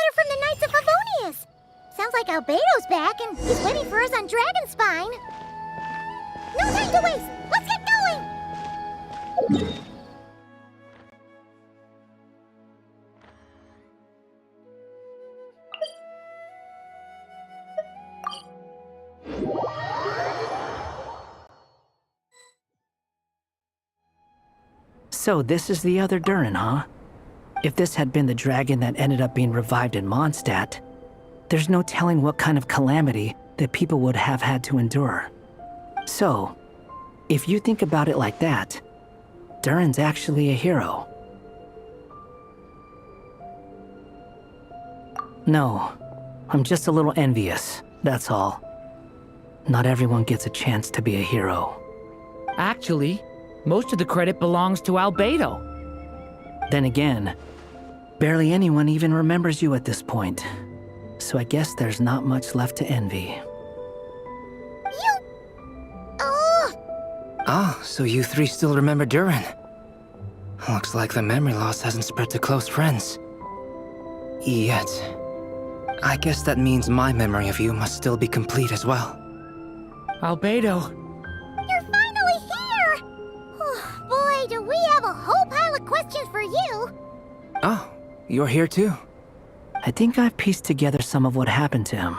letter from the Knights of Favonius. Sounds like Albedo's back and he's waiting for us on Dragonspine. No time to waste! Let's get going! So this is the other Durin, huh? If this had been the dragon that ended up being revived in Mondstadt, there's no telling what kind of calamity that people would have had to endure. So, if you think about it like that, Durin's actually a hero. No, I'm just a little envious, that's all. Not everyone gets a chance to be a hero. Actually, most of the credit belongs to Albedo. Then again, barely anyone even remembers you at this point. So I guess there's not much left to envy. Ah, so you three still remember Durin. Looks like the memory loss hasn't spread to close friends. Yet. I guess that means my memory of you must still be complete as well. Albedo. You're finally here! Oh, boy, do we have a whole pile of questions for you! Oh, you're here too. I think I've pieced together some of what happened to him.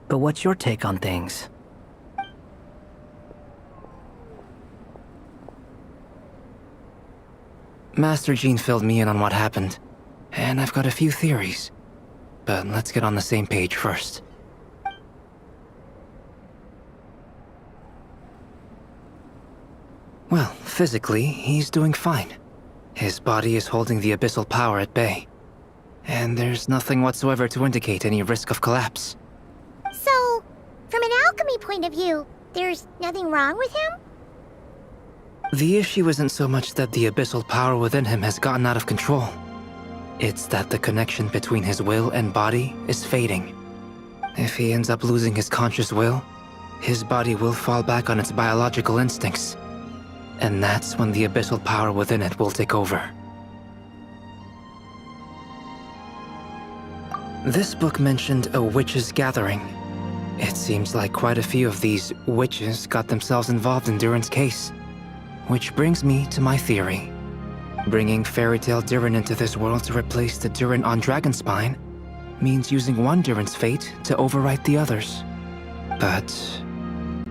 But what's your take on things? Master Jean filled me in on what happened, and I've got a few theories. But let's get on the same page first. Well, physically, he's doing fine. His body is holding the abyssal power at bay. And there's nothing whatsoever to indicate any risk of collapse. So, from an alchemy point of view, there's nothing wrong with him? The issue isn't so much that the abyssal power within him has gotten out of control. It's that the connection between his will and body is fading. If he ends up losing his conscious will, his body will fall back on its biological instincts. And that's when the abyssal power within it will take over. This book mentioned a witches' gathering. It seems like quite a few of these witches got themselves involved in Durin's case. Which brings me to my theory. Bringing Fairy Tale Durin into this world to replace the Durin on Dragonspine means using one Durin's fate to overwrite the others. But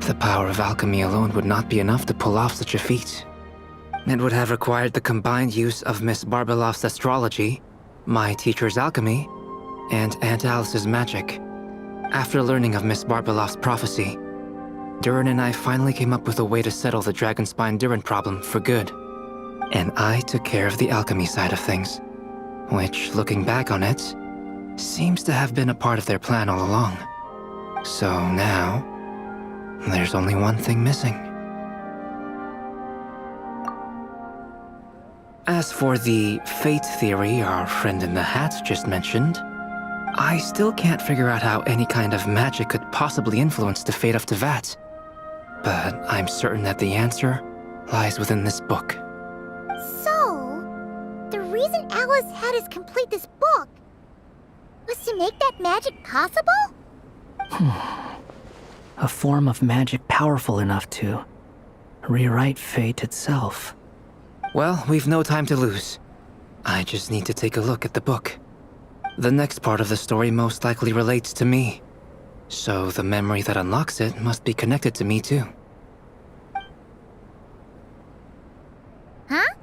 the power of alchemy alone would not be enough to pull off such a feat. It would have required the combined use of Miss Barbeloff's astrology, my teacher's alchemy, and Aunt Alice's magic. After learning of Miss Barbeloff's prophecy, Durin and I finally came up with a way to settle the Dragonspine Durin problem for good. And I took care of the alchemy side of things, which, looking back on it, seems to have been a part of their plan all along. So now, there's only one thing missing. As for the fate theory our friend in the hat just mentioned, I still can't figure out how any kind of magic could possibly influence the fate of Tevat. But I'm certain that the answer lies within this book. So, the reason Alice had us complete this book was to make that magic possible? A form of magic powerful enough to rewrite fate itself. Well, we've no time to lose. I just need to take a look at the book. The next part of the story most likely relates to me. So the memory that unlocks it must be connected to me too. Huh?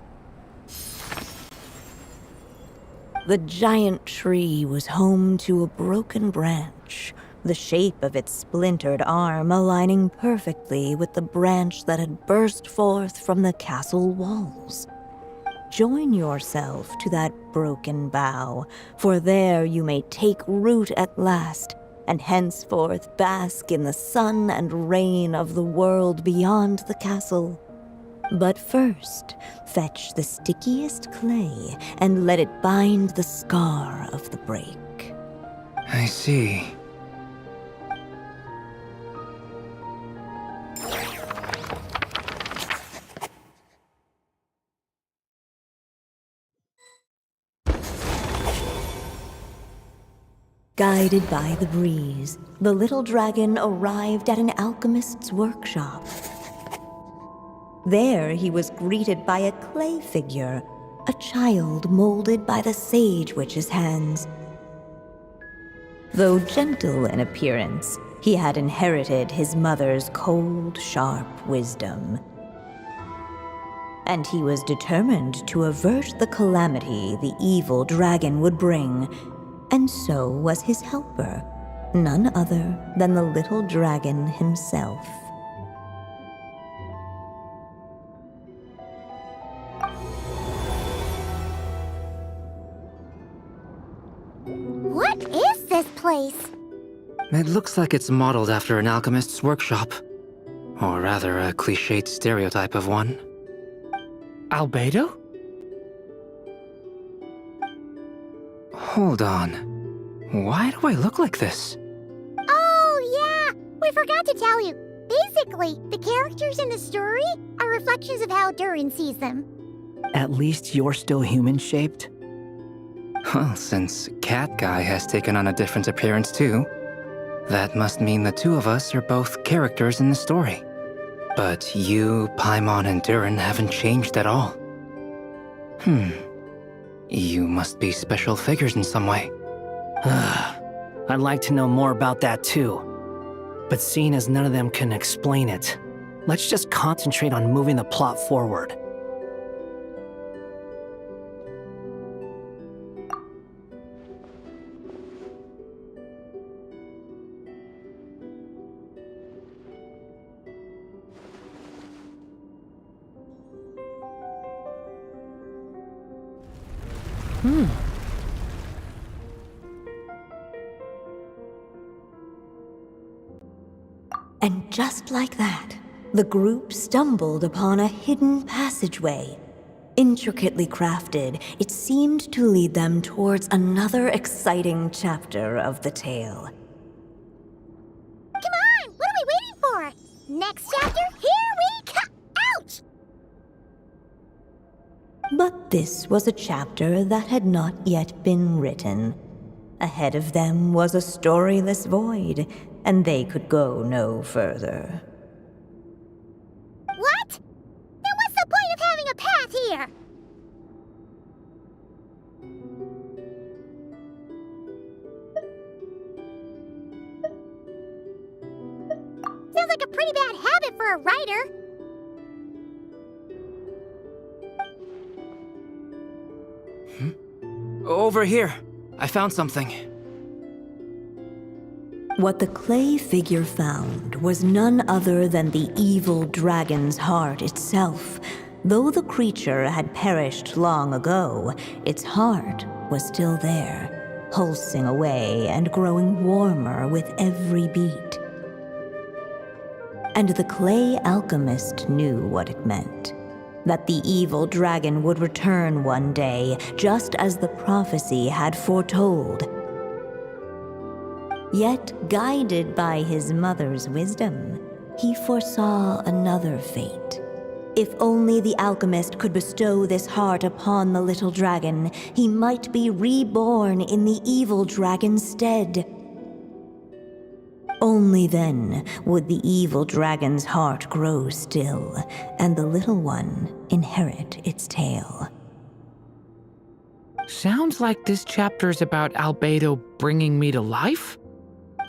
The giant tree was home to a broken branch, the shape of its splintered arm aligning perfectly with the branch that had burst forth from the castle walls. Join yourself to that broken bough, for there you may take root at last, and henceforth bask in the sun and rain of the world beyond the castle. But first, fetch the stickiest clay and let it bind the scar of the break. I see. Guided by the breeze, the little dragon arrived at an alchemist's workshop. There he was greeted by a clay figure, a child molded by the sage witch's hands. Though gentle in appearance, he had inherited his mother's cold, sharp wisdom. And he was determined to avert the calamity the evil dragon would bring, and so was his helper, none other than the little dragon himself. What is this place? It looks like it's modeled after an alchemist's workshop. Or rather, a cliched stereotype of one. Albedo? Hold on. Why do I look like this? Oh, yeah! We forgot to tell you. Basically, the characters in the story are reflections of how Durin sees them. At least you're still human-shaped? Well, since Cat Guy has taken on a different appearance too, that must mean the two of us are both characters in the story. But you, Paimon, and Durin haven't changed at all. You must be special figures in some way. I'd like to know more about that too. But seeing as none of them can explain it, let's just concentrate on moving the plot forward. And just like that, the group stumbled upon a hidden passageway. Intricately crafted, it seemed to lead them towards another exciting chapter of the tale. Come on! What are we waiting for? Next chapter, here we come! Ouch! But this was a chapter that had not yet been written. Ahead of them was a storyless void, and they could go no further. What? Then what's the point of having a path here? Sounds like a pretty bad habit for a writer. Over here. I found something. What the clay figure found was none other than the evil dragon's heart itself. Though the creature had perished long ago, its heart was still there, pulsing away and growing warmer with every beat. And the clay alchemist knew what it meant. That the evil dragon would return one day, just as the prophecy had foretold. Yet, guided by his mother's wisdom, he foresaw another fate. If only the alchemist could bestow this heart upon the little dragon, he might be reborn in the evil dragon's stead. Only then would the evil dragon's heart grow still, and the little one inherit its tale. Sounds like this chapter's about Albedo bringing me to life?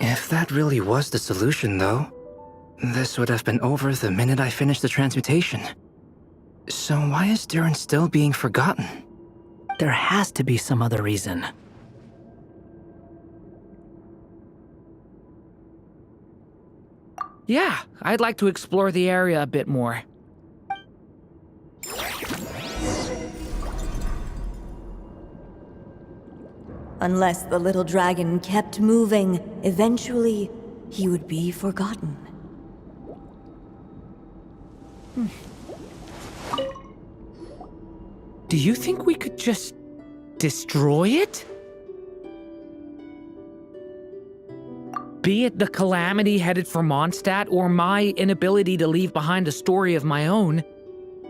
If that really was the solution, though, this would have been over the minute I finished the transmutation. So why is Durin still being forgotten? There has to be some other reason. Yeah, I'd like to explore the area a bit more. Unless the little dragon kept moving, eventually he would be forgotten. Do you think we could just destroy it? Be it the calamity headed for Mondstadt or my inability to leave behind a story of my own,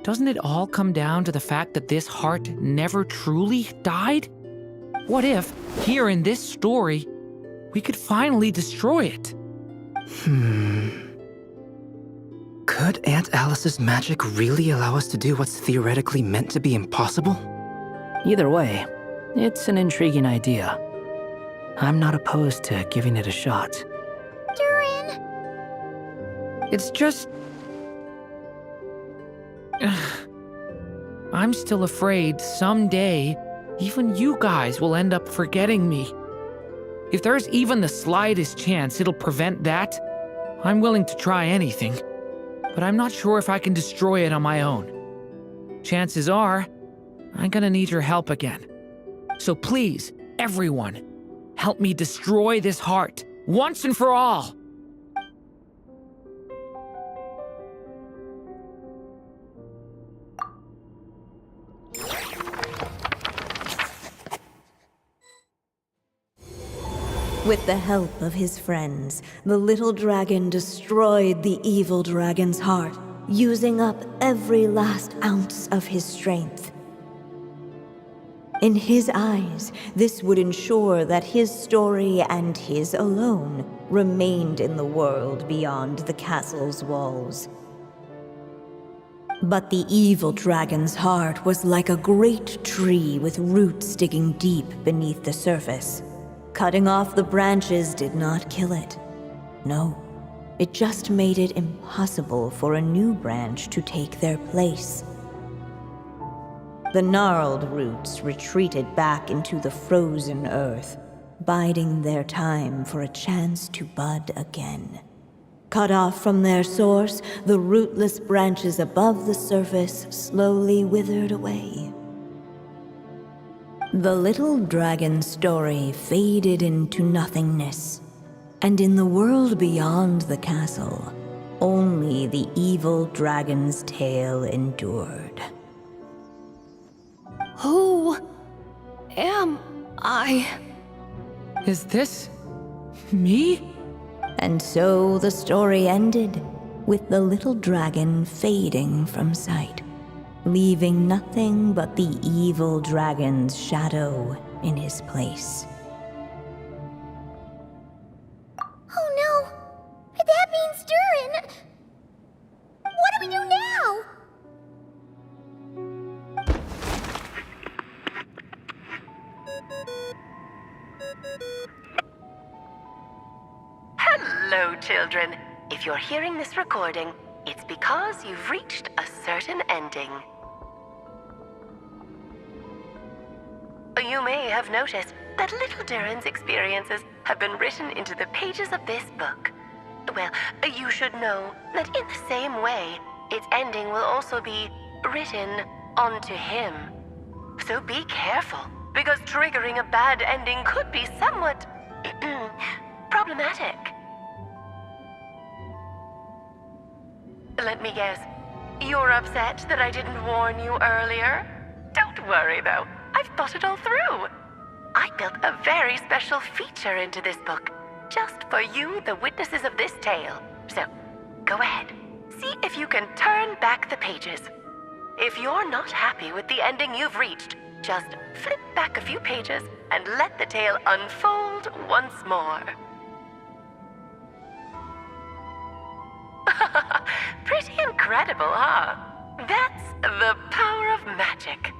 doesn't it all come down to the fact that this heart never truly died? What if, here in this story, we could finally destroy it. Could Aunt Alice's magic really allow us to do what's theoretically meant to be impossible? Either way, it's an intriguing idea. I'm not opposed to giving it a shot. Durin! It's just... I'm still afraid someday, even you guys will end up forgetting me. If there's even the slightest chance it'll prevent that, I'm willing to try anything. But I'm not sure if I can destroy it on my own. Chances are, I'm gonna need your help again. So please, everyone, help me destroy this heart, once and for all! With the help of his friends, the little dragon destroyed the evil dragon's heart, using up every last ounce of his strength. In his eyes, this would ensure that his story and his alone remained in the world beyond the castle's walls. But the evil dragon's heart was like a great tree with roots digging deep beneath the surface. Cutting off the branches did not kill it. No, it just made it impossible for a new branch to take their place. The gnarled roots retreated back into the frozen earth, biding their time for a chance to bud again. Cut off from their source, the rootless branches above the surface slowly withered away. The little dragon's story faded into nothingness, and in the world beyond the castle, only the evil dragon's tale endured. Who am I? Is this... me? And so the story ended, with the little dragon fading from sight, leaving nothing but the evil dragon's shadow in his place. Oh no! That means Durin! What do we do now? Hello, children. If you're hearing this recording, it's because you've reached a certain ending. You may have noticed that little Durin's experiences have been written into the pages of this book. Well, you should know that in the same way, its ending will also be written onto him. So be careful, because triggering a bad ending could be somewhat problematic. Let me guess, you're upset that I didn't warn you earlier? Don't worry though, I've thought it all through. I built a very special feature into this book, just for you, the witnesses of this tale. So, go ahead, see if you can turn back the pages. If you're not happy with the ending you've reached, just flip back a few pages and let the tale unfold once more. Pretty incredible, huh? That's the power of magic.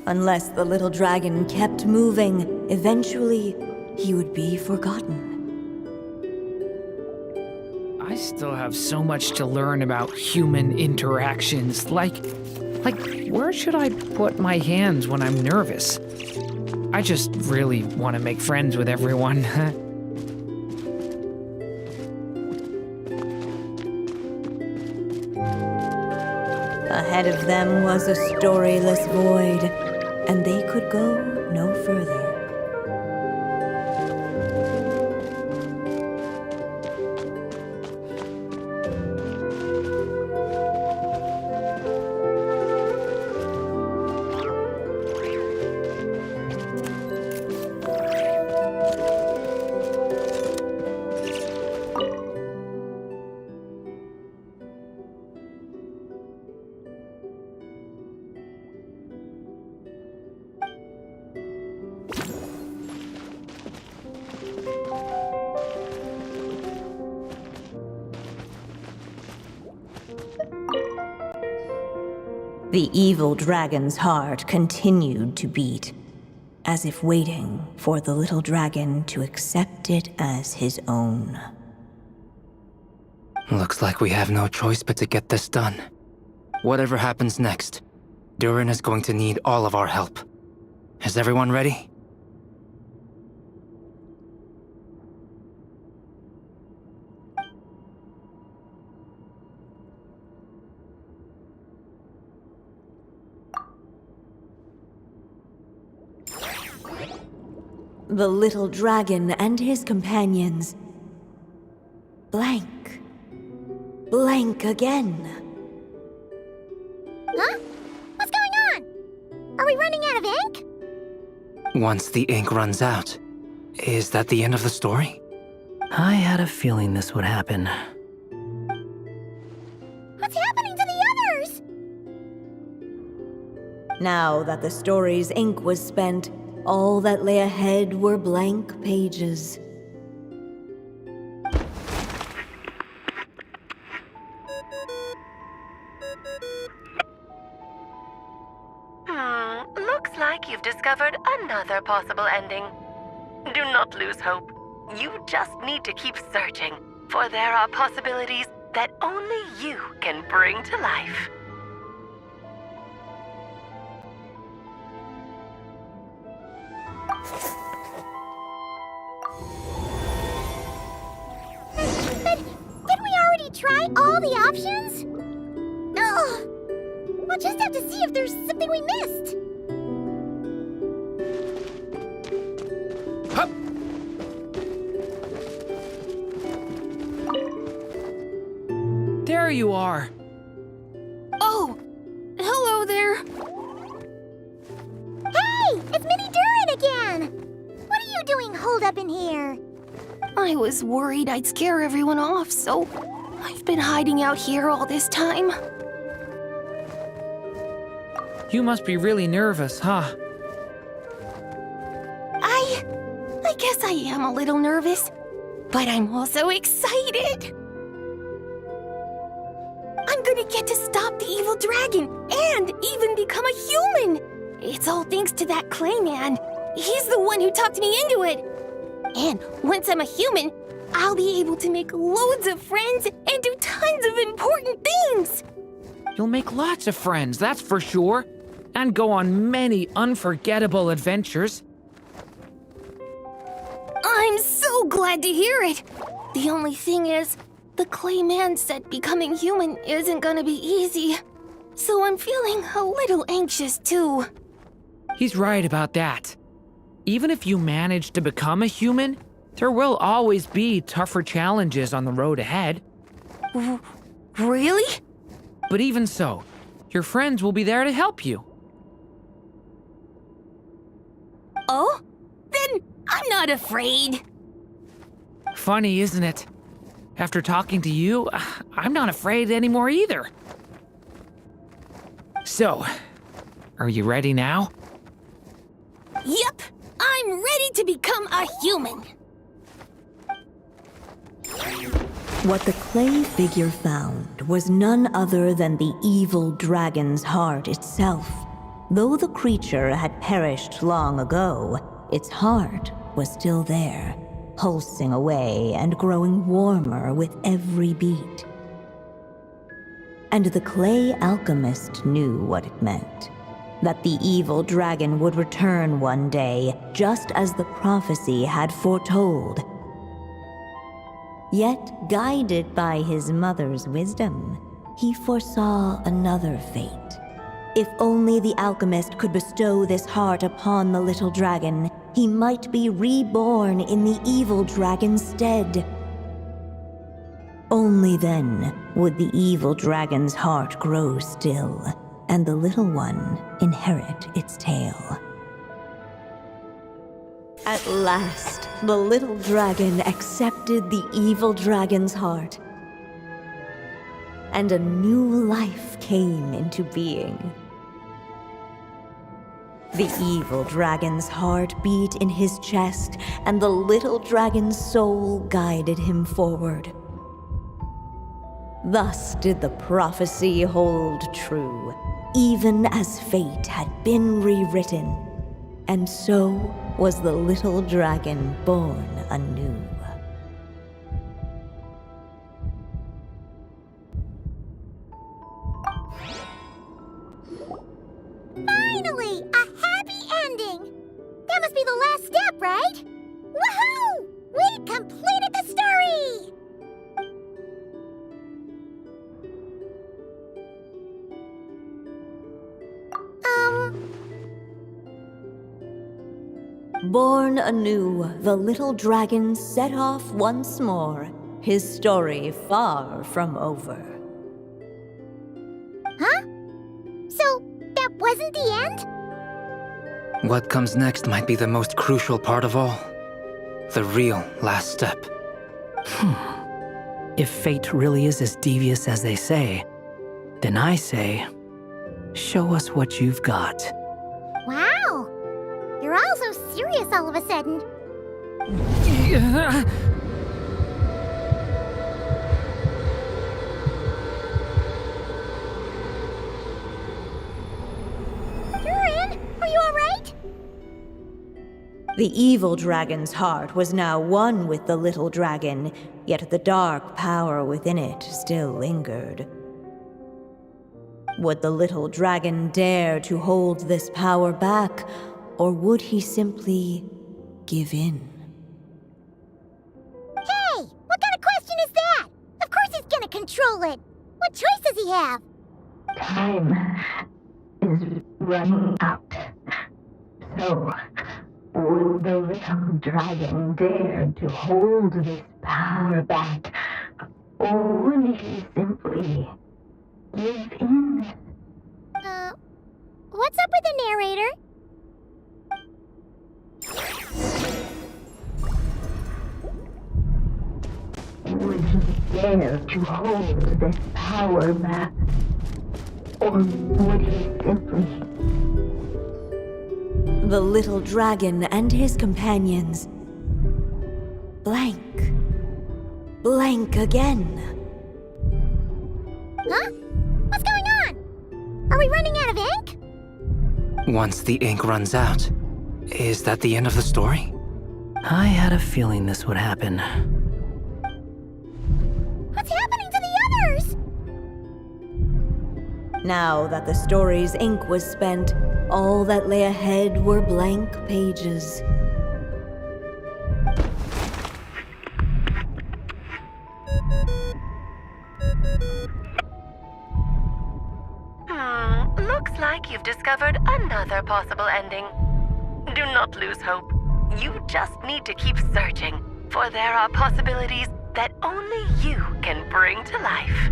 Unless the little dragon kept moving, eventually he would be forgotten. I still have so much to learn about human interactions. Like, where should I put my hands when I'm nervous? I just really want to make friends with everyone. Ahead of them was a storyless void, and they could go no further. The evil dragon's heart continued to beat, as if waiting for the little dragon to accept it as his own. Looks like we have no choice but to get this done. Whatever happens next, Durin is going to need all of our help. Is everyone ready? The little dragon and his companions blank. Blank again. Huh? What's going on? Are we running out of ink? Once the ink runs out, is that the end of the story? I had a feeling this would happen. What's happening to the others? Now that the story's ink was spent, all that lay ahead were blank pages. Looks like you've discovered another possible ending. Do not lose hope. You just need to keep searching, for there are possibilities that only you can bring to life. But didn't we already try all the options? Ugh. We'll just have to see if there's something we missed. There you are. Oh, hello there. Hey, it's Mini Durin again! What are you doing holed up in here? I was worried I'd scare everyone off, so I've been hiding out here all this time. You must be really nervous, huh? I guess I am a little nervous, but I'm also excited. I'm gonna get to stop the evil dragon and even become a human. It's all thanks to that clay man. He's the one who talked me into it. And once I'm a human, I'll be able to make loads of friends and do tons of important things. You'll make lots of friends, that's for sure. And go on many unforgettable adventures. I'm so glad to hear it. The only thing is, the clay man said becoming human isn't gonna be easy. So I'm feeling a little anxious too. He's right about that. Even if you manage to become a human, there will always be tougher challenges on the road ahead. Really? But even so, your friends will be there to help you. Oh? Then I'm not afraid. Funny, isn't it? After talking to you, I'm not afraid anymore either. So, are you ready now? Yep, I'm ready to become a human. What the clay figure found was none other than the evil dragon's heart itself. Though the creature had perished long ago, its heart was still there, pulsing away and growing warmer with every beat. And the clay alchemist knew what it meant. That the evil dragon would return one day, just as the prophecy had foretold. Yet, guided by his mother's wisdom, he foresaw another fate. If only the alchemist could bestow this heart upon the little dragon, he might be reborn in the evil dragon's stead. Only then would the evil dragon's heart grow still, and the little one inherit its tale. At last, the little dragon accepted the evil dragon's heart, and a new life came into being. The evil dragon's heart beat in his chest, and the little dragon's soul guided him forward. Thus did the prophecy hold true. even as fate had been rewritten. And so was the little dragon born anew. Finally! A happy ending! That must be the last step, right? Woohoo! We completed the story! Born anew, the little dragon set off once more, his story far from over. Huh? So, that wasn't the end? What comes next might be the most crucial part of all. The real last step. If fate really is as devious as they say, then I say, show us what you've got. Wow! You're all so serious all of a sudden. Durin, are you alright? The evil dragon's heart was now one with the little dragon, yet the dark power within it still lingered. Would the little dragon dare to hold this power back, or would he simply give in? Hey! What kind of question is that? Of course he's gonna control it! What choice does he have? Time is running out. So, would the little dragon dare to hold this power back? Or would he simply give in? What's up with the narrator? Would he dare to hold this power back? Or would he simply... The little dragon and his companions. Blank. Blank again. Huh? What's going on? Are we running out of ink? Once the ink runs out, is that the end of the story? I had a feeling this would happen. What's happening to the others? Now that the story's ink was spent, all that lay ahead were blank pages. Looks like you've discovered another possible ending. Do not lose hope. You just need to keep searching, for there are possibilities that only you can bring to life.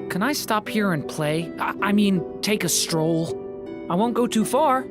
Can I stop here and play? I mean, take a stroll. I won't go too far.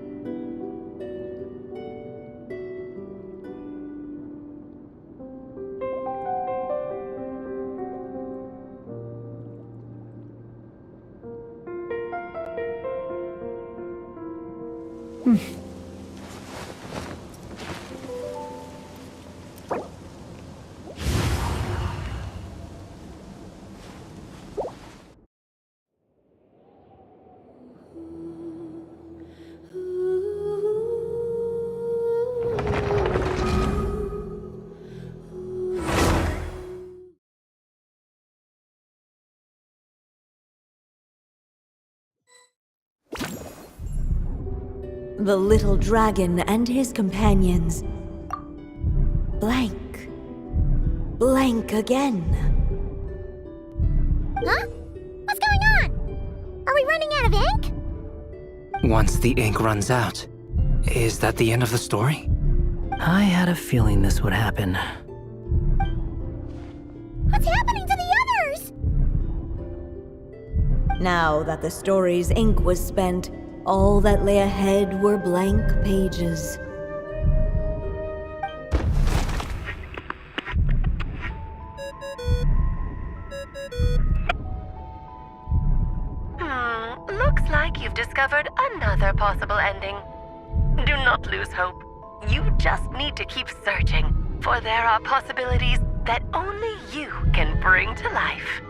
The little dragon and his companions. Blank. Blank again. Huh? What's going on? Are we running out of ink? Once the ink runs out, is that the end of the story? I had a feeling this would happen. What's happening to the others? Now that the story's ink was spent, all that lay ahead were blank pages. Looks like you've discovered another possible ending. Do not lose hope. You just need to keep searching, for there are possibilities that only you can bring to life.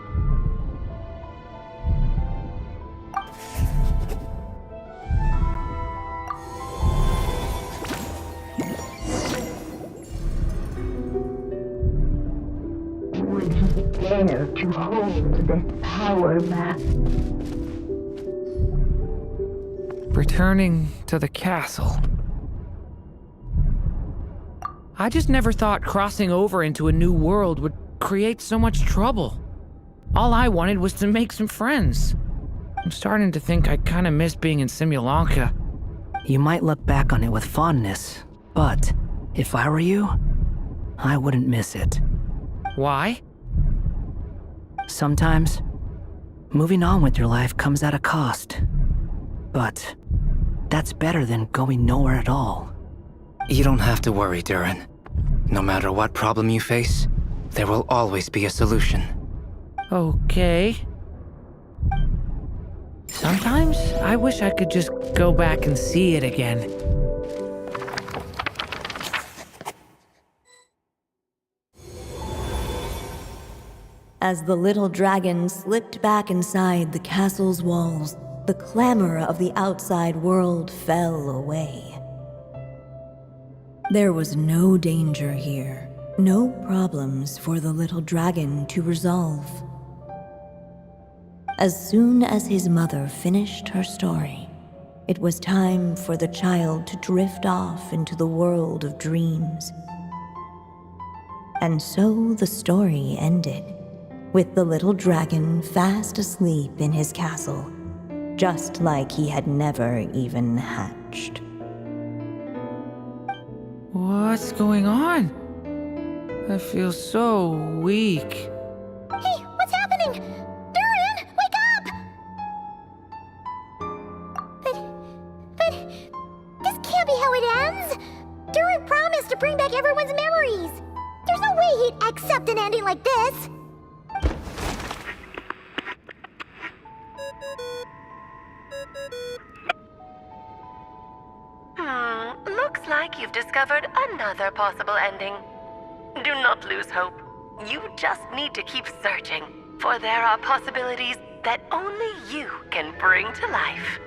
Would he dare to hold this power map? Returning to the castle. I just never thought crossing over into a new world would create so much trouble. All I wanted was to make some friends. I'm starting to think I kinda miss being in Simulanka. You might look back on it with fondness, but if I were you, I wouldn't miss it. Why? Sometimes, moving on with your life comes at a cost. But that's better than going nowhere at all. You don't have to worry, Durin. No matter what problem you face, there will always be a solution. Okay. Sometimes I wish I could just go back and see it again. As the little dragon slipped back inside the castle's walls, the clamor of the outside world fell away. There was no danger here, no problems for the little dragon to resolve. As soon as his mother finished her story, it was time for the child to drift off into the world of dreams. And so the story ended, with the little dragon fast asleep in his castle, just like he had never even hatched. What's going on? I feel so weak. Hey, what's happening? Durin, wake up! But, this can't be how it ends. Durin promised to bring back everyone's memories. There's no way he'd accept an ending like this. Looks like you've discovered another possible ending. Do not lose hope. You just need to keep searching, for there are possibilities that only you can bring to life.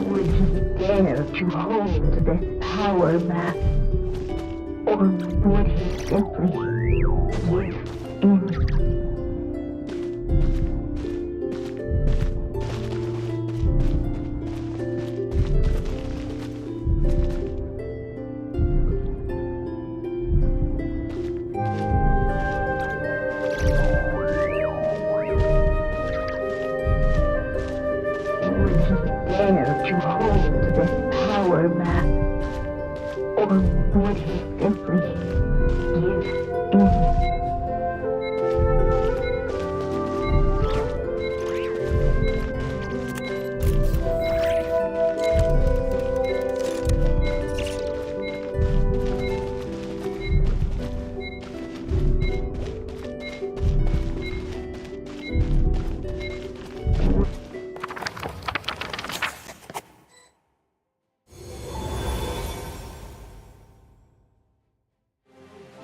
Would he dare to hold this power map? Or would he simply give in? Dare to hold this power map? Or would he simply give in?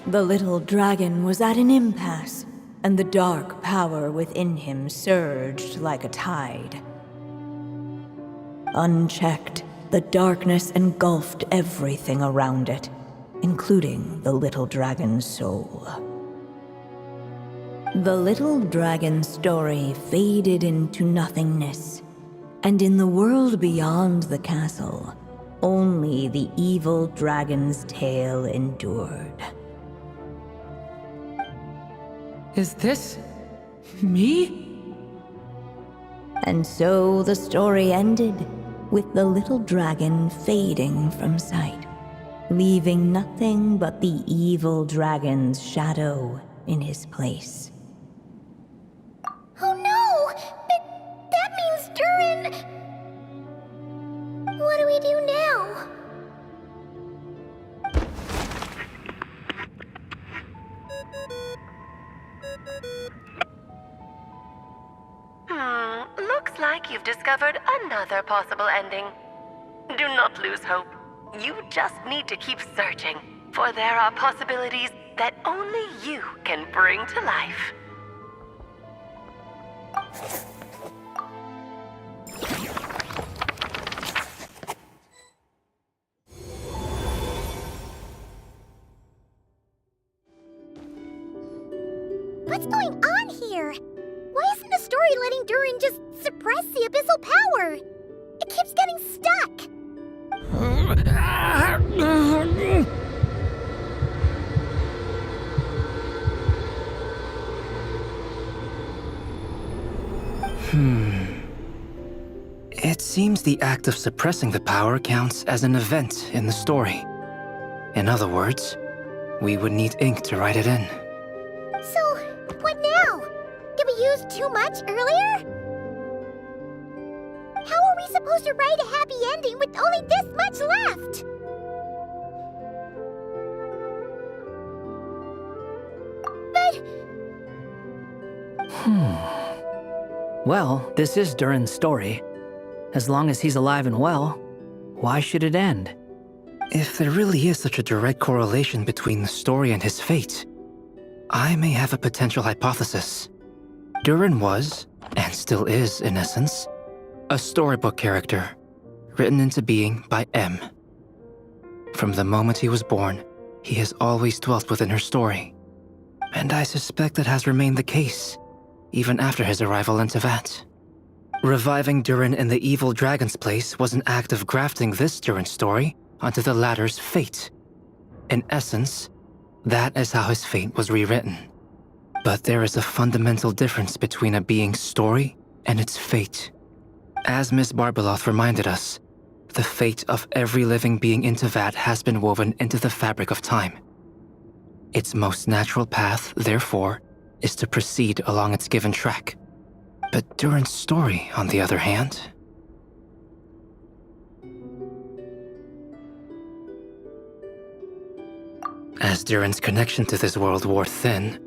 The little dragon was at an impasse, and the dark power within him surged like a tide. Unchecked, the darkness engulfed everything around it, including the little dragon's soul. The little dragon's story faded into nothingness, and in the world beyond the castle, only the evil dragon's tale endured. Is this me? And so the story ended, with the little dragon fading from sight, leaving nothing but the evil dragon's shadow in his place. Oh no! That means Durin... What do we do now? Looks like you've discovered another possible ending. Do not lose hope. You just need to keep searching, for there are possibilities that only you can bring to life. What's going on here? Why isn't the story letting Durin just suppress the abyssal power? It keeps getting stuck. It seems the act of suppressing the power counts as an event in the story. In other words, we would need ink to write it in. So, what now? Did we use too much earlier? How are we supposed to write a happy ending with only this much left? But... Well, this is Durin's story. As long as he's alive and well, why should it end? If there really is such a direct correlation between the story and his fate, I may have a potential hypothesis. Durin was, and still is in essence, a storybook character, written into being by M. From the moment he was born, he has always dwelt within her story. And I suspect that has remained the case, even after his arrival in Tevat. Reviving Durin in the evil dragon's place was an act of grafting this Durin story onto the latter's fate. In essence, that is how his fate was rewritten. But there is a fundamental difference between a being's story and its fate. As Miss Barbeloth reminded us, the fate of every living being in Tevat has been woven into the fabric of time. Its most natural path, therefore, is to proceed along its given track. But Durin's story, on the other hand... As Durin's connection to this world wore thin,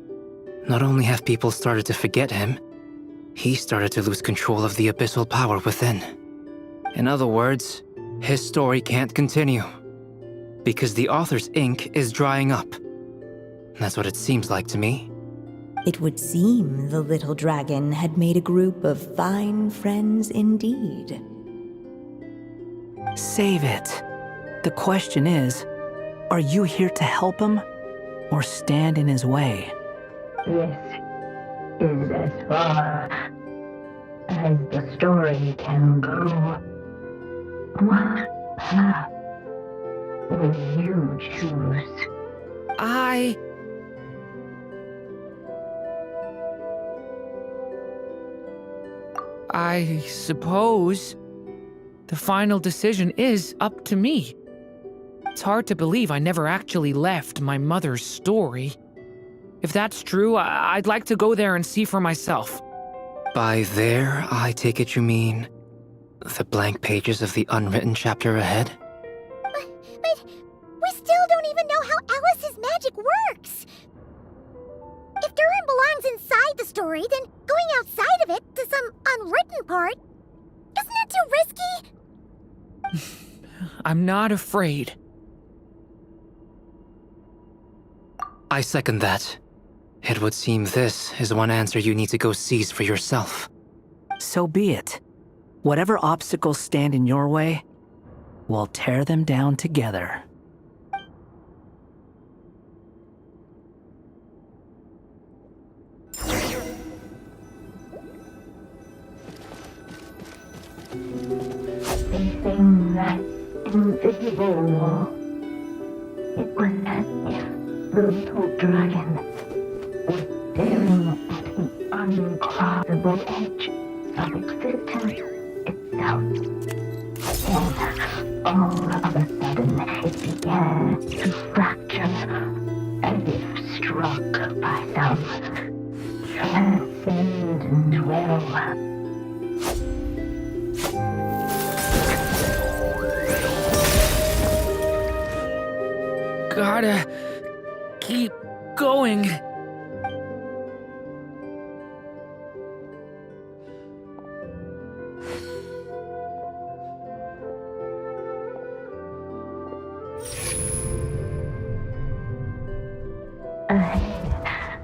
not only have people started to forget him, he started to lose control of the abyssal power within. In other words, his story can't continue, because the author's ink is drying up. That's what it seems like to me. It would seem the little dragon had made a group of fine friends indeed. Save it. The question is, are you here to help him, or stand in his way? This is as far as the story can go. What path will you choose? I suppose the final decision is up to me. It's hard to believe I never actually left my mother's story. If that's true, I'd like to go there and see for myself. By there, I take it you mean the blank pages of the unwritten chapter ahead? But we still don't even know how Alice's magic works. If Durin belongs inside the story, then going outside of it to some unwritten part, isn't it too risky? I'm not afraid. I second that. It would seem this is one answer you need to go seize for yourself. So be it. Whatever obstacles stand in your way, we'll tear them down together. They sing that invisible wall. It was as if the little dragon was staring at the uncrossable edge of existence itself. And all of a sudden, it began to fracture, as if struck by some transcendent will. Gotta keep going.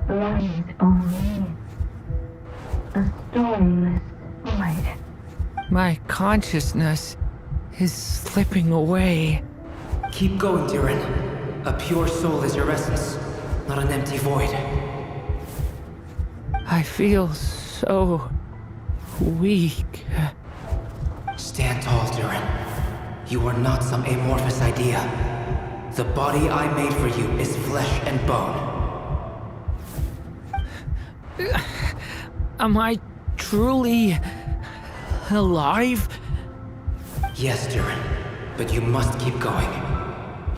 Lies only a stormless void. My consciousness is slipping away. Keep going, Durin. A pure soul is your essence, not an empty void. I feel so weak. Stand tall, Durin. You are not some amorphous idea. The body I made for you is flesh and bone. Am I truly alive? Yes, Durin, but you must keep going.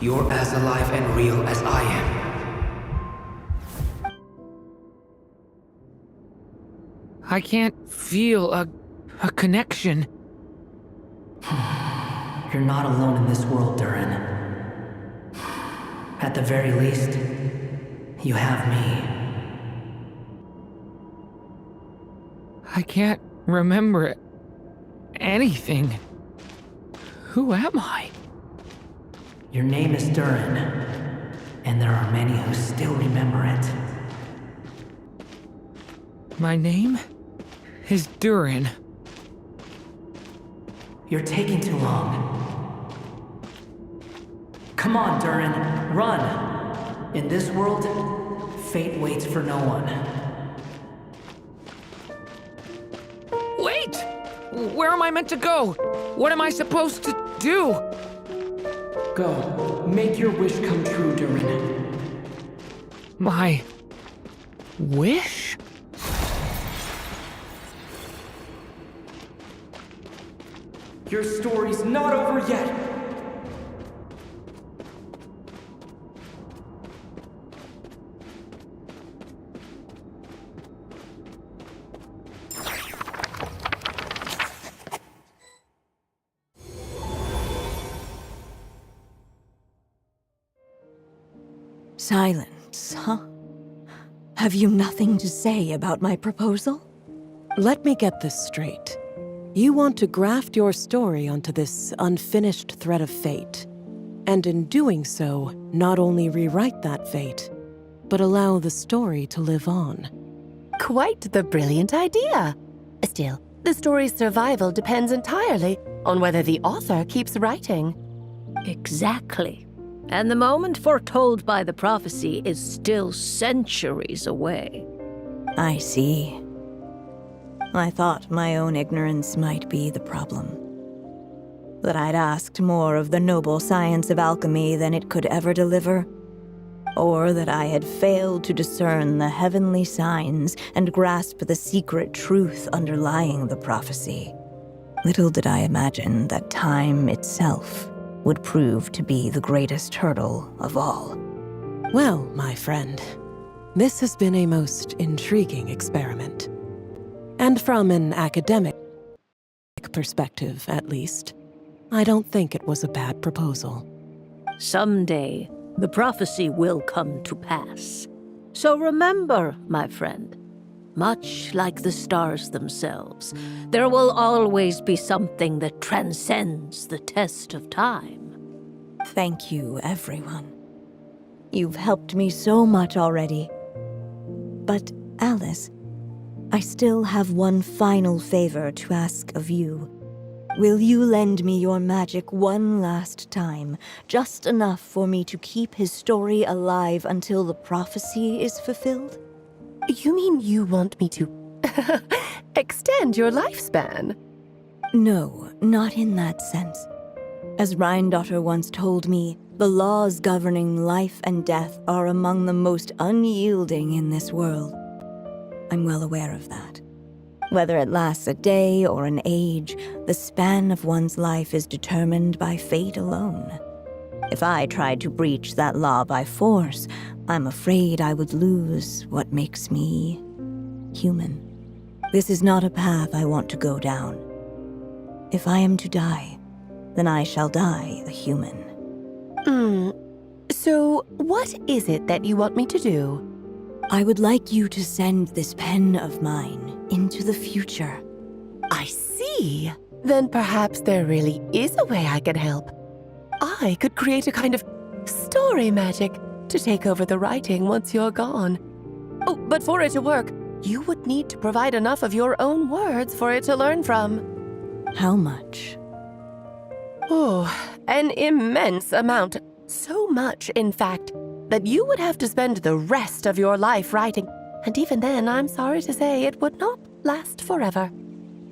You're as alive and real as I am. I can't feel a connection. You're not alone in this world, Durin. At the very least, you have me. I can't remember anything. Who am I? Your name is Durin, and there are many who still remember it. My name is Durin. You're taking too long. Come on, Durin, run! In this world, fate waits for no one. Wait! Where am I meant to go? What am I supposed to do? Go, make your wish come true, Durin. My wish? Your story's not over yet! Silence, huh? Have you nothing to say about my proposal? Let me get this straight. You want to graft your story onto this unfinished thread of fate, and in doing so, not only rewrite that fate, but allow the story to live on. Quite the brilliant idea. Still, the story's survival depends entirely on whether the author keeps writing. Exactly. And the moment foretold by the prophecy is still centuries away. I see. I thought my own ignorance might be the problem. That I'd asked more of the noble science of alchemy than it could ever deliver. Or that I had failed to discern the heavenly signs and grasp the secret truth underlying the prophecy. Little did I imagine that time itself would prove to be the greatest hurdle of all. Well, my friend, this has been a most intriguing experiment. And from an academic perspective, at least, I don't think it was a bad proposal. Someday, the prophecy will come to pass. So remember, my friend, much like the stars themselves, there will always be something that transcends the test of time. Thank you, everyone. You've helped me so much already. But, Alice, I still have one final favor to ask of you. Will you lend me your magic one last time, just enough for me to keep his story alive until the prophecy is fulfilled? You mean you want me to extend your lifespan? No, not in that sense. As Rheindotter once told me, the laws governing life and death are among the most unyielding in this world. I'm well aware of that. Whether it lasts a day or an age, the span of one's life is determined by fate alone. If I tried to breach that law by force, I'm afraid I would lose what makes me human. This is not a path I want to go down. If I am to die, then I shall die a human. So what is it that you want me to do? I would like you to send this pen of mine into the future. I see. Then perhaps there really is a way I can help. I could create a kind of story magic to take over the writing once you're gone. Oh, but for it to work, you would need to provide enough of your own words for it to learn from. How much? Oh, an immense amount. So much, in fact, that you would have to spend the rest of your life writing. And even then, I'm sorry to say, it would not last forever.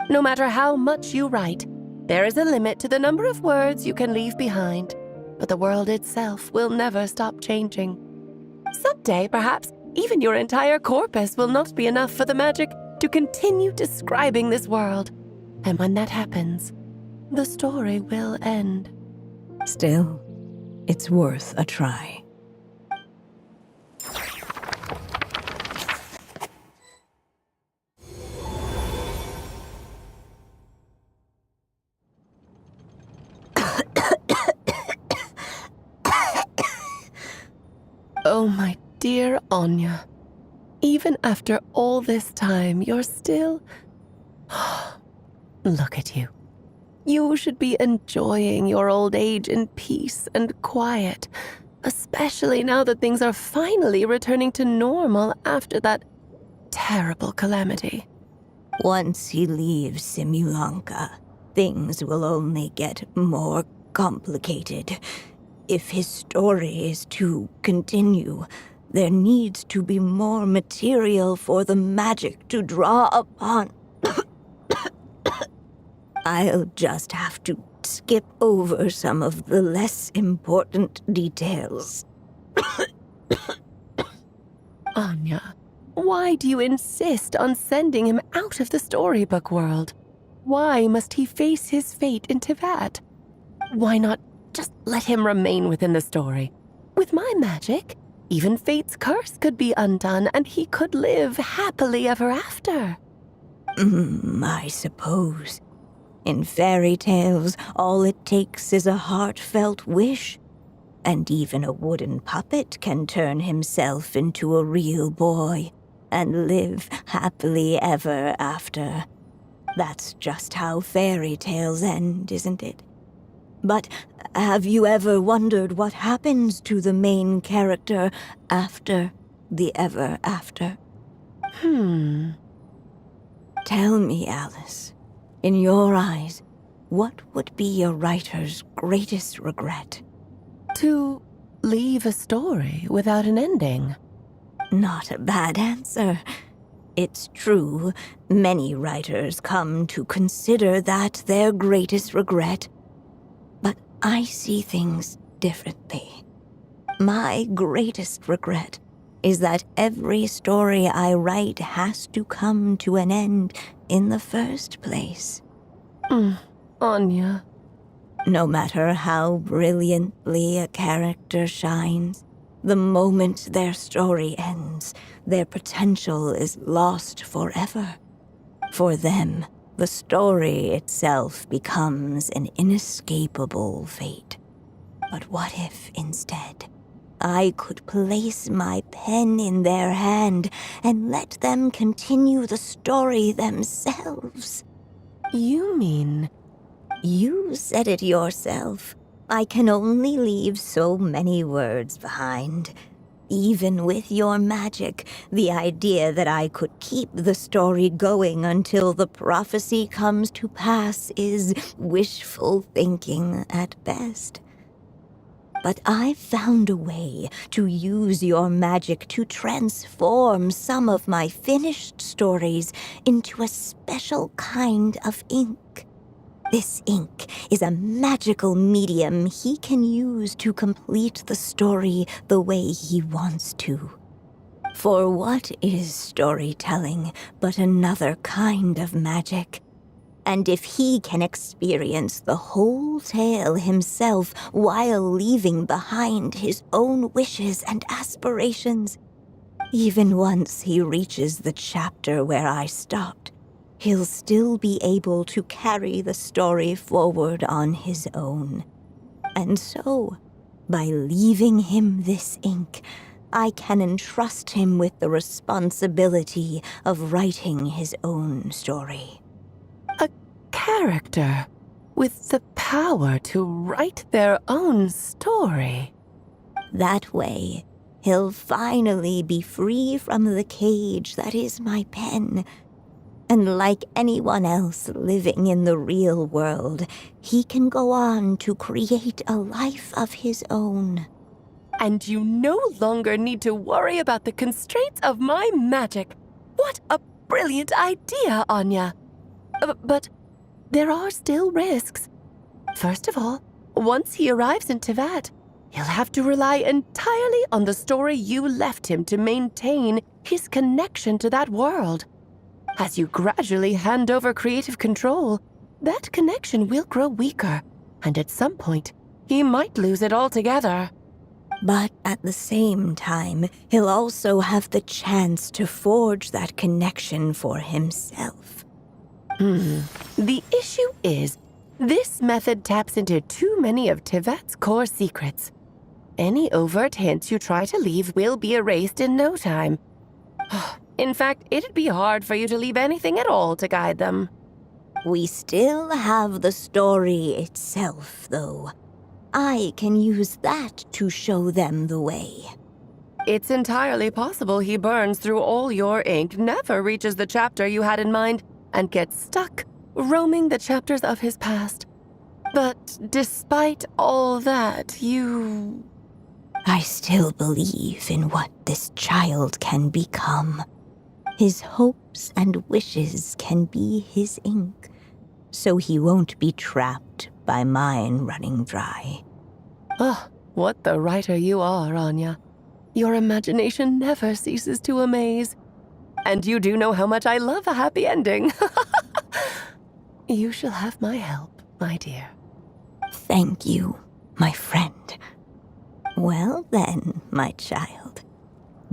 No matter how much you write, there is a limit to the number of words you can leave behind. But the world itself will never stop changing. Someday, perhaps, even your entire corpus will not be enough for the magic to continue describing this world. And when that happens, the story will end. Still, it's worth a try. Oh, my dear Anya. Even after all this time, you're still... Look at you. You should be enjoying your old age in peace and quiet, especially now that things are finally returning to normal after that terrible calamity. Once he leaves Simulanka, things will only get more complicated. If his story is to continue, there needs to be more material for the magic to draw upon. I'll just have to skip over some of the less important details. Anya, why do you insist on sending him out of the storybook world? Why must he face his fate in Teyvat? Why not just let him remain within the story? With my magic, even fate's curse could be undone and he could live happily ever after. I suppose. In fairy tales, all it takes is a heartfelt wish. And even a wooden puppet can turn himself into a real boy and live happily ever after. That's just how fairy tales end, isn't it? But have you ever wondered what happens to the main character after the ever after? Tell me, Alice, in your eyes, what would be a writer's greatest regret? To leave a story without an ending. Not a bad answer. It's true, many writers come to consider that their greatest regret. But I see things differently. My greatest regret is that every story I write has to come to an end in the first place. Anya. No matter how brilliantly a character shines, the moment their story ends, their potential is lost forever. For them, the story itself becomes an inescapable fate. But what if, instead, I could place my pen in their hand and let them continue the story themselves? You mean... You said it yourself. I can only leave so many words behind. Even with your magic, the idea that I could keep the story going until the prophecy comes to pass is wishful thinking at best. But I found a way to use your magic to transform some of my finished stories into a special kind of ink. This ink is a magical medium he can use to complete the story the way he wants to. For what is storytelling but another kind of magic? And if he can experience the whole tale himself while leaving behind his own wishes and aspirations, even once he reaches the chapter where I stopped, he'll still be able to carry the story forward on his own. And so, by leaving him this ink, I can entrust him with the responsibility of writing his own story. Character with the power to write their own story. That way, he'll finally be free from the cage that is my pen. And like anyone else living in the real world, he can go on to create a life of his own. And you no longer need to worry about the constraints of my magic. What a brilliant idea, Anya. But there are still risks. First of all, once he arrives in Tevat, he'll have to rely entirely on the story you left him to maintain his connection to that world. As you gradually hand over creative control, that connection will grow weaker, and at some point, he might lose it altogether. But at the same time, he'll also have the chance to forge that connection for himself. The issue is, this method taps into too many of Tevat's core secrets. Any overt hints you try to leave will be erased in no time. In fact, it'd be hard for you to leave anything at all to guide them. We still have the story itself, though. I can use that to show them the way. It's entirely possible he burns through all your ink, never reaches the chapter you had in mind, and gets stuck, roaming the chapters of his past. But despite all that, I still believe in what this child can become. His hopes and wishes can be his ink, so he won't be trapped by mine running dry. Oh, what the writer you are, Anya. Your imagination never ceases to amaze. And you do know how much I love a happy ending. You shall have my help, my dear. Thank you, my friend. Well then, my child,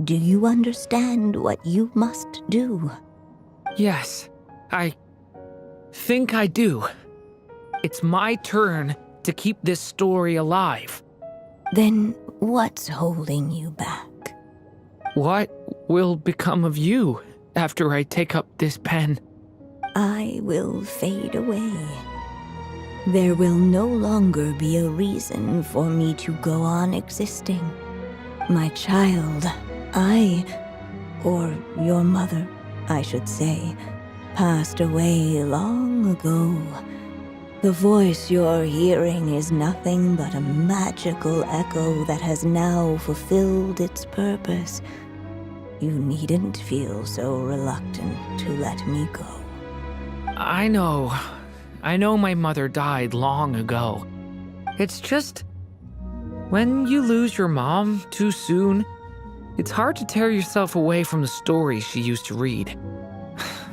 do you understand what you must do? Yes, I think I do. It's my turn to keep this story alive. Then what's holding you back? What will become of you after I take up this pen? I will fade away. There will no longer be a reason for me to go on existing. My child, or your mother, I should say, passed away long ago. The voice you're hearing is nothing but a magical echo that has now fulfilled its purpose. You needn't feel so reluctant to let me go. I know my mother died long ago. It's just, when you lose your mom too soon, it's hard to tear yourself away from the stories she used to read.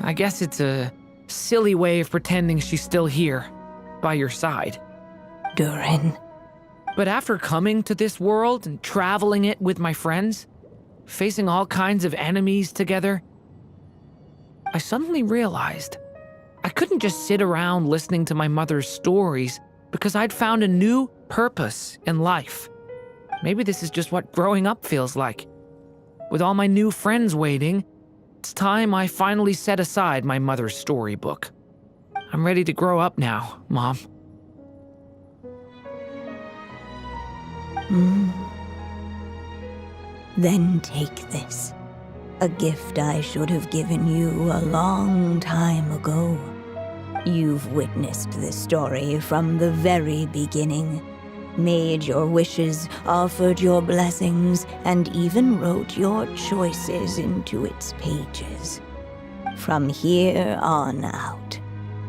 I guess it's a silly way of pretending she's still here, by your side. Durin. But after coming to this world and traveling it with my friends, facing all kinds of enemies together, I suddenly realized I couldn't just sit around listening to my mother's stories because I'd found a new purpose in life. Maybe this is just what growing up feels like. With all my new friends waiting, it's time I finally set aside my mother's storybook. I'm ready to grow up now, Mom. Then take this. A gift I should have given you a long time ago. You've witnessed this story from the very beginning, made your wishes, offered your blessings, and even wrote your choices into its pages. From here on out,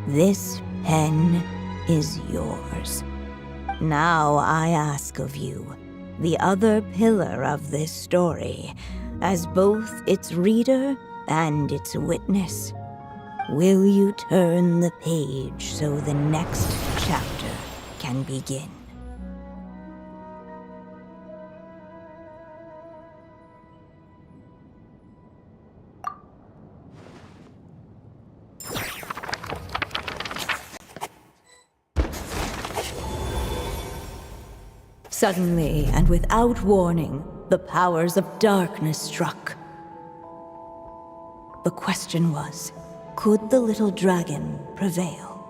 this pen is yours. Now I ask of you, the other pillar of this story, as both its reader and its witness, will you turn the page so the next chapter can begin? Suddenly, and without warning, the powers of darkness struck. The question was, could the little dragon prevail?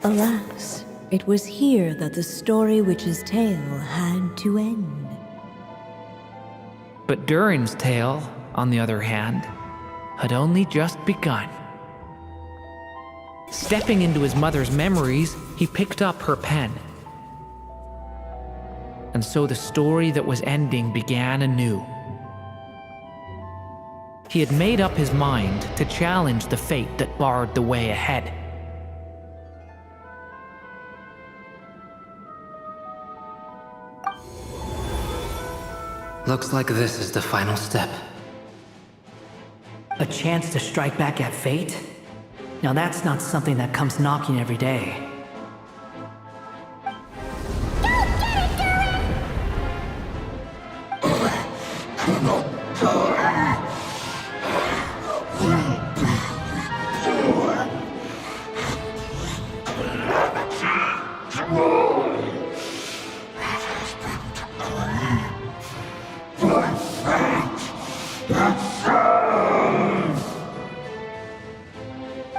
Alas, it was here that the story witch's tale had to end. But Durin's tale, on the other hand, had only just begun. Stepping into his mother's memories, he picked up her pen. And so the story that was ending began anew. He had made up his mind to challenge the fate that barred the way ahead. Looks like this is the final step. A chance to strike back at fate? Now that's not something that comes knocking every day.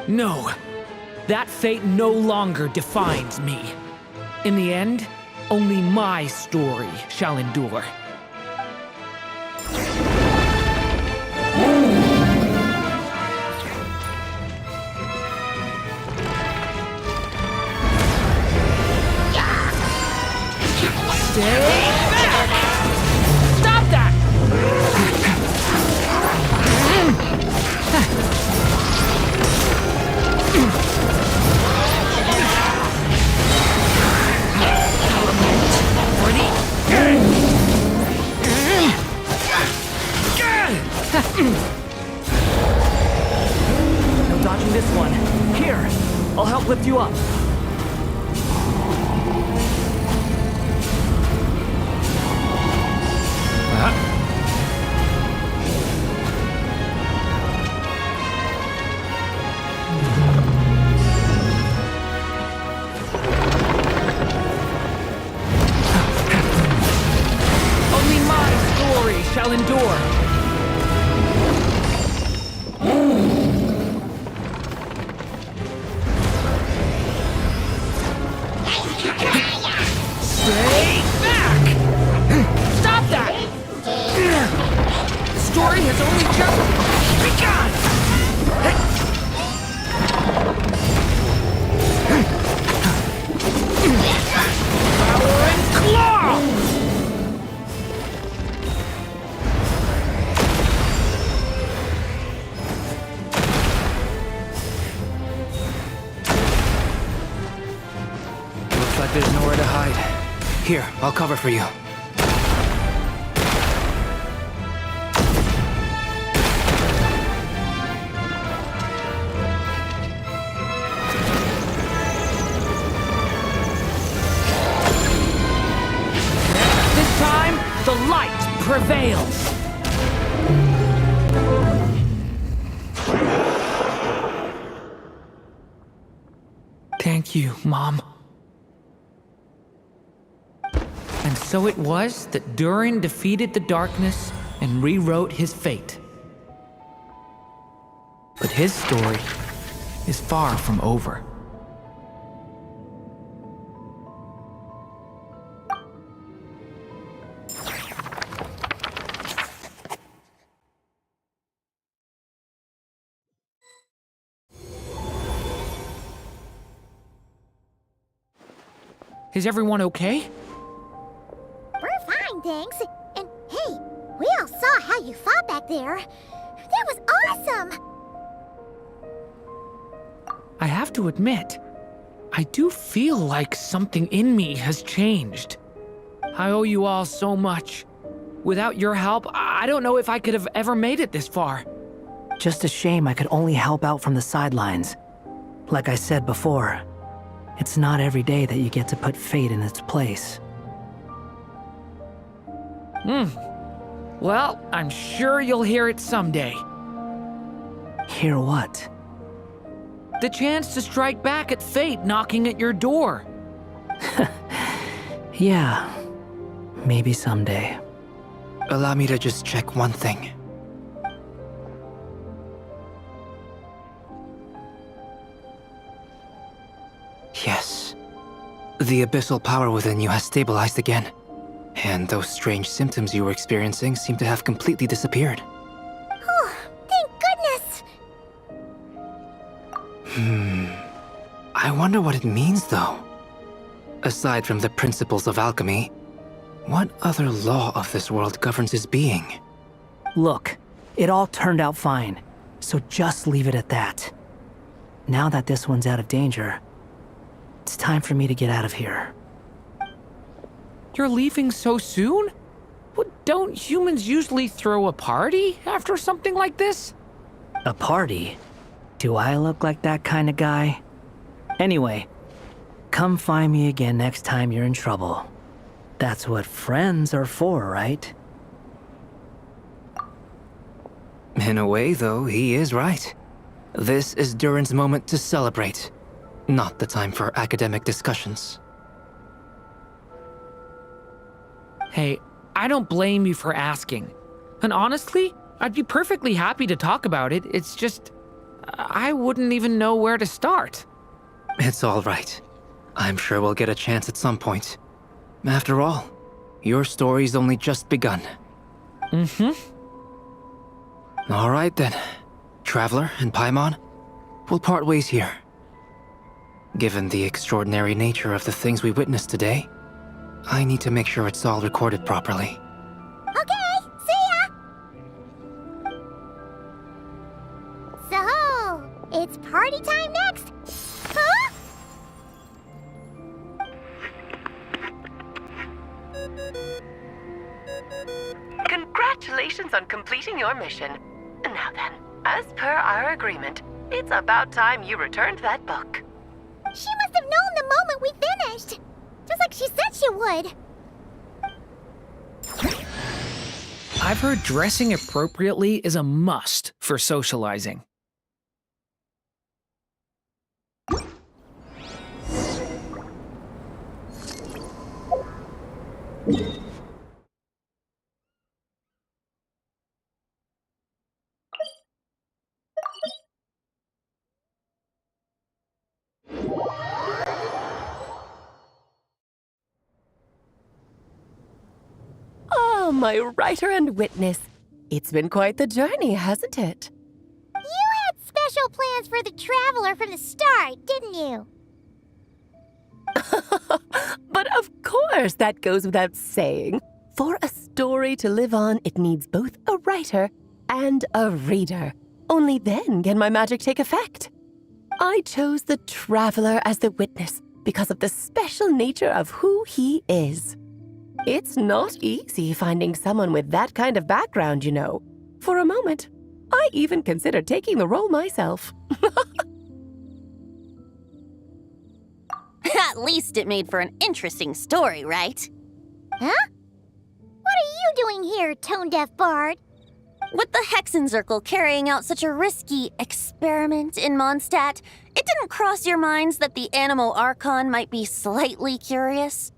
No, that fate no longer defines me. In the end, only my story shall endure. Stay back! Stop that! No dodging this one. Here, I'll help lift you up. Only my story shall endure. Stay back! Stop that! The story has only just begun! Power and claw! Looks like there's nowhere to hide. Here, I'll cover for you. This time, the light prevails! Thank you, Mom. And so it was that Durin defeated the darkness and rewrote his fate. But his story is far from over. Is everyone okay? We're fine, thanks. And hey, we all saw how you fought back there. That was awesome! I have to admit, I do feel like something in me has changed. I owe you all so much. Without your help, I don't know if I could have ever made it this far. Just a shame I could only help out from the sidelines. Like I said before, it's not every day that you get to put fate in its place. Well, I'm sure you'll hear it someday. Hear what? The chance to strike back at fate knocking at your door. Yeah, maybe someday. Allow me to just check one thing. Yes. The abyssal power within you has stabilized again. And those strange symptoms you were experiencing seem to have completely disappeared. Oh, thank goodness! I wonder what it means, though. Aside from the principles of alchemy, what other law of this world governs his being? Look, it all turned out fine, so just leave it at that. Now that this one's out of danger, it's time for me to get out of here. You're leaving so soon? Well, don't humans usually throw a party after something like this? A party? Do I look like that kind of guy? Anyway, come find me again next time you're in trouble. That's what friends are for, right? In a way, though, he is right. This is Durin's moment to celebrate, not the time for academic discussions. Hey, I don't blame you for asking. And honestly, I'd be perfectly happy to talk about it. It's just, I wouldn't even know where to start. It's all right. I'm sure we'll get a chance at some point. After all, your story's only just begun. All right then. Traveler and Paimon, we'll part ways here. Given the extraordinary nature of the things we witnessed today, I need to make sure it's all recorded properly. Okay, see ya! So, it's party time next? Huh? Congratulations on completing your mission. Now then, as per our agreement, it's about time you returned that book. She must have known the moment we finished. Just like she said she would. I've heard dressing appropriately is a must for socializing. Oh, my writer and witness. It's been quite the journey, hasn't it? You had special plans for the traveler from the start, didn't you? But of course, that goes without saying. For a story to live on, it needs both a writer and a reader. Only then can my magic take effect. I chose the traveler as the witness because of the special nature of who he is. It's not easy finding someone with that kind of background, you know. For a moment, I even considered taking the role myself. At least it made for an interesting story, right? Huh? What are you doing here, tone-deaf bard? With the Hexenzirkel carrying out such a risky experiment in Mondstadt, it didn't cross your minds that the Animo Archon might be slightly curious?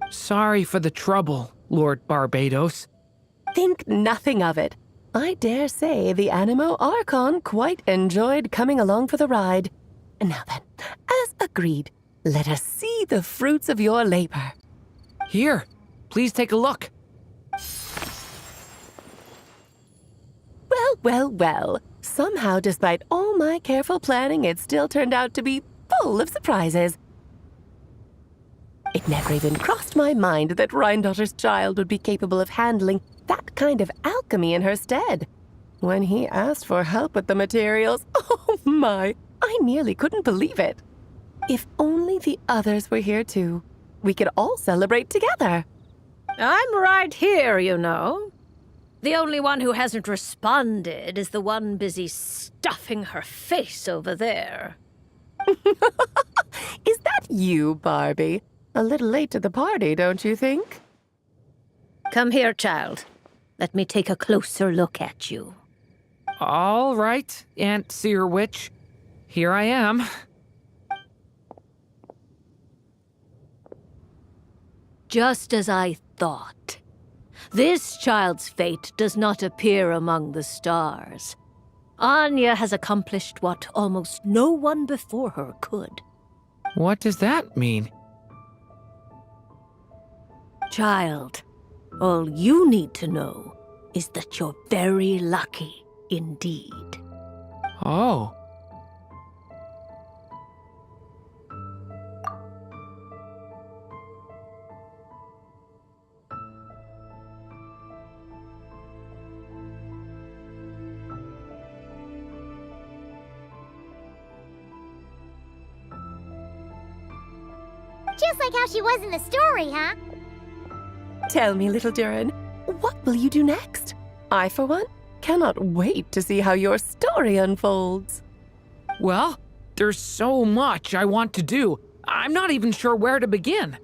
Sorry for the trouble, Lord Barbados. Think nothing of it. I dare say the Animo Archon quite enjoyed coming along for the ride. Now then, as agreed, let us see the fruits of your labor. Here, please take a look. Well. Somehow, despite all my careful planning, it still turned out to be full of surprises. It never even crossed my mind that Rhindotter's child would be capable of handling that kind of alchemy in her stead. When he asked for help with the materials, oh my, I nearly couldn't believe it. If only the others were here too. We could all celebrate together. I'm right here, you know. The only one who hasn't responded is the one busy stuffing her face over there. Is that you, Barbie? A little late to the party, don't you think? Come here, child. Let me take a closer look at you. All right, Aunt Seer Witch. Here I am. Just as I thought. This child's fate does not appear among the stars. Anya has accomplished what almost no one before her could. What does that mean? Child, all you need to know is that you're very lucky indeed. Oh. Just like how she was in the story, huh? Tell me, little Durin, what will you do next? I, for one, cannot wait to see how your story unfolds. Well, there's so much I want to do. I'm not even sure where to begin.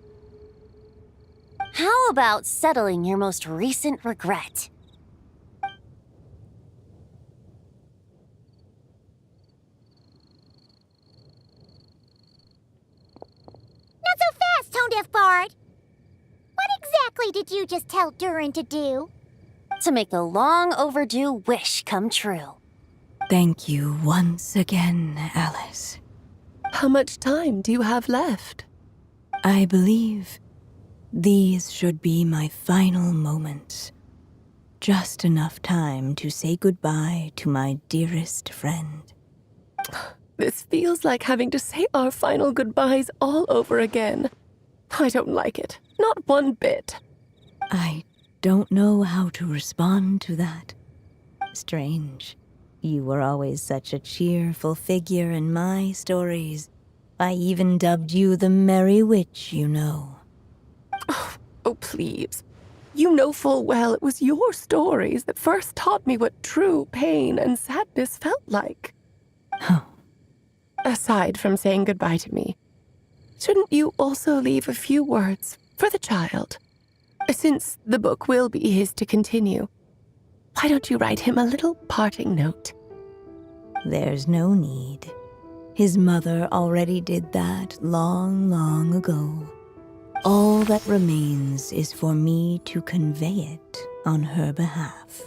How about settling your most recent regret? Not so fast, Tone-Deaf Bard. What exactly did you just tell Durin to do? To make the long overdue wish come true. Thank you once again, Alice. How much time do you have left? I believe these should be my final moments. Just enough time to say goodbye to my dearest friend. This feels like having to say our final goodbyes all over again. I don't like it. Not one bit. I don't know how to respond to that. Strange. You were always such a cheerful figure in my stories. I even dubbed you the Merry Witch, you know. Oh, please. You know full well it was your stories that first taught me what true pain and sadness felt like. Oh. Aside from saying goodbye to me, shouldn't you also leave a few words for the child? Since the book will be his to continue, why don't you write him a little parting note? There's no need. His mother already did that long, long ago. All that remains is for me to convey it on her behalf.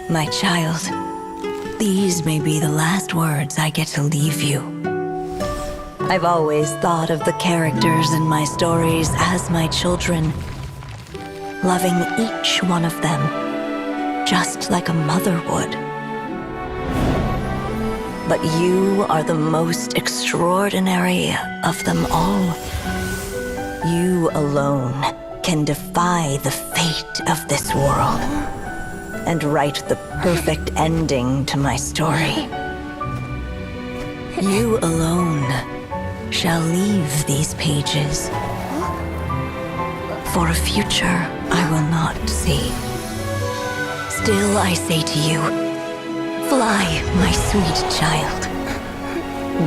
My child, these may be the last words I get to leave you. I've always thought of the characters in my stories as my children, loving each one of them, just like a mother would. But you are the most extraordinary of them all. You alone can defy the fate of this world and write the perfect ending to my story. You alone shall leave these pages for a future I will not see. Still I say to you, fly, my sweet child.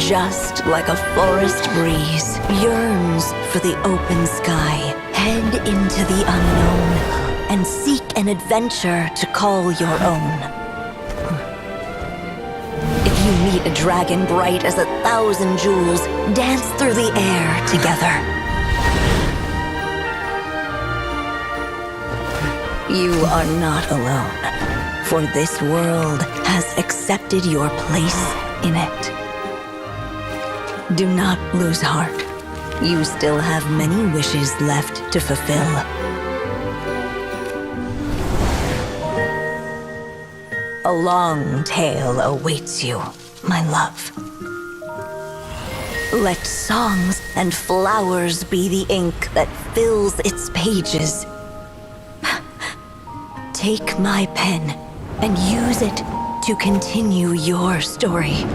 Just like a forest breeze yearns for the open sky, head into the unknown and seek an adventure to call your own. If you meet a dragon bright as 1,000 jewels, dance through the air together. You are not alone, for this world has accepted your place in it. Do not lose heart. You still have many wishes left to fulfill. A long tale awaits you, my love. Let songs and flowers be the ink that fills its pages. Take my pen and use it to continue your story.